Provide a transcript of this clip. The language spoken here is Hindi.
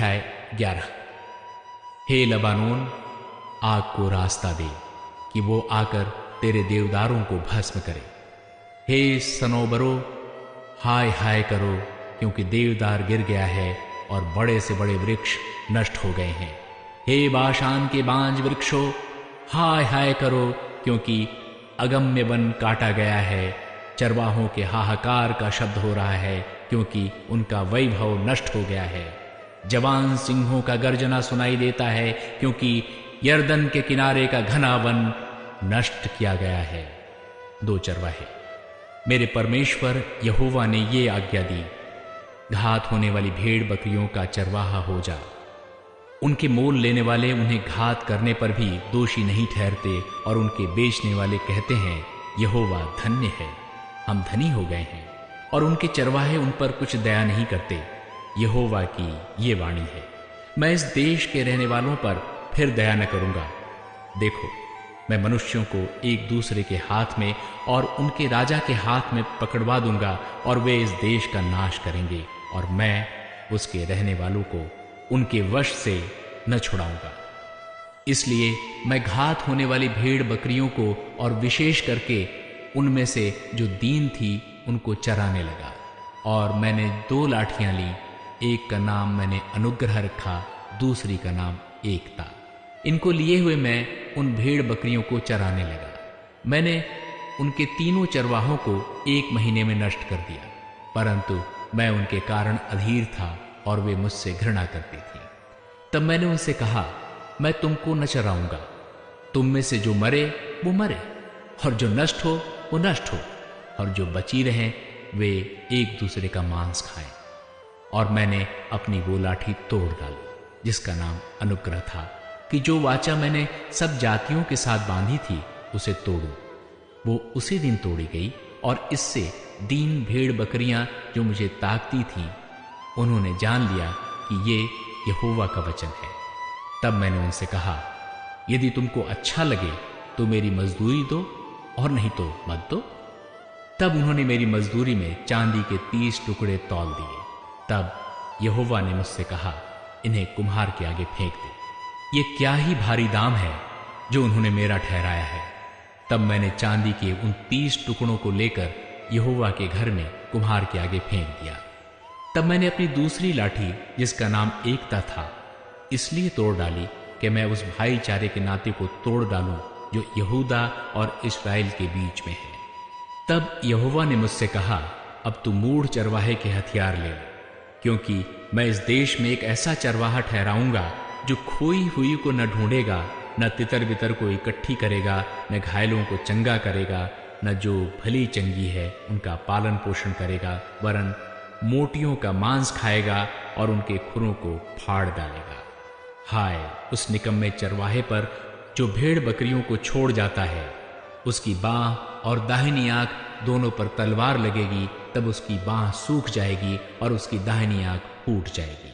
अध्याय 11। हे लबानोन, आग को रास्ता दे कि वो आकर तेरे देवदारों को भस्म करे। हे सनोबरो, हाय हाय करो, क्योंकि देवदार गिर गया है और बड़े से बड़े वृक्ष नष्ट हो गए हैं। हे बाशान के बांज वृक्षों, हाय हाय करो, क्योंकि अगम्य वन काटा गया है। चरवाहों के हाहाकार का शब्द हो रहा है, क्योंकि उनका वैभव नष्ट हो गया है। जवान सिंहों का गर्जना सुनाई देता है, क्योंकि यरदन के किनारे का घना वन नष्ट किया गया है। 2 चरवाहे। मेरे परमेश्वर यहोवा ने ये आज्ञा दी, घात होने वाली भेड़ बकरियों का चरवाहा हो जा। उनके मोल लेने वाले उन्हें घात करने पर भी दोषी नहीं ठहरते, और उनके बेचने वाले कहते हैं, यहोवा धन्य है, हम धनी हो गए हैं। और उनके चरवाहे उन पर कुछ दया नहीं करते। यहोवा की ये वाणी है, मैं इस देश के रहने वालों पर फिर दया न करूंगा। देखो, मैं मनुष्यों को एक दूसरे के हाथ में और उनके राजा के हाथ में पकड़वा दूंगा, और वे इस देश का नाश करेंगे, और मैं उसके रहने वालों को उनके वश से न छुड़ाऊंगा। इसलिए मैं घात होने वाली भेड़ बकरियों को, और विशेष करके उनमें से जो दीन थी, उनको चराने लगा। और मैंने 2 लाठियां ली, एक का नाम मैंने अनुग्रह रखा, दूसरी का नाम एकता। इनको लिए हुए मैं उन भेड़ बकरियों को चराने लगा। मैंने उनके 3 चरवाहों को 1 महीने में नष्ट कर दिया, परंतु मैं उनके कारण अधीर था और वे मुझसे घृणा करती थी। तब मैंने उनसे कहा, मैं तुमको न चराऊंगा। तुम में से जो मरे वो मरे, और जो नष्ट हो वो नष्ट हो, और जो बची रहें वे एक दूसरे का मांस खाएं। और मैंने अपनी वो लाठी तोड़ डाली, जिसका नाम अनुग्रह था, कि जो वाचा मैंने सब जातियों के साथ बांधी थी उसे तोड़ूं। वो उसी दिन तोड़ी गई, और इससे दीन भेड़ बकरियां जो मुझे ताकती थीं, उन्होंने जान लिया कि ये यहोवा का वचन है। तब मैंने उनसे कहा, यदि तुमको अच्छा लगे तो मेरी मजदूरी दो, और नहीं तो मत दो। तब उन्होंने मेरी मजदूरी में चांदी के 30 टुकड़े तौल दिए। तब यहोवा ने मुझसे कहा, इन्हें कुम्हार के आगे फेंक दे। ये क्या ही भारी दाम है जो उन्होंने मेरा ठहराया है। तब मैंने चांदी के उन 30 टुकड़ों को लेकर यहोवा के घर में कुम्हार के आगे फेंक दिया। तब मैंने अपनी दूसरी लाठी, जिसका नाम एकता था, इसलिए तोड़ डाली कि मैं उस भाईचारे के नाते को तोड़ डालूं जो यहूदा और इस्राएल के बीच में है। तब यहोवा ने मुझसे कहा, अब तू मूढ़ चरवाहे के हथियार ले, क्योंकि मैं इस देश में एक ऐसा चरवाहा ठहराऊंगा जो खोई हुई को न ढूंढेगा, न तितर बितर को इकट्ठी करेगा, न घायलों को चंगा करेगा, न जो भली चंगी है उनका पालन पोषण करेगा, वरन मोटियों का मांस खाएगा और उनके खुरों को फाड़ डालेगा। हाय उस निकम्मे चरवाहे पर जो भेड़ बकरियों को छोड़ जाता है। उसकी बाँह और दाहिनी आंख दोनों पर तलवार लगेगी, तब उसकी बाँह सूख जाएगी और उसकी दाहिनी आंख फूट जाएगी।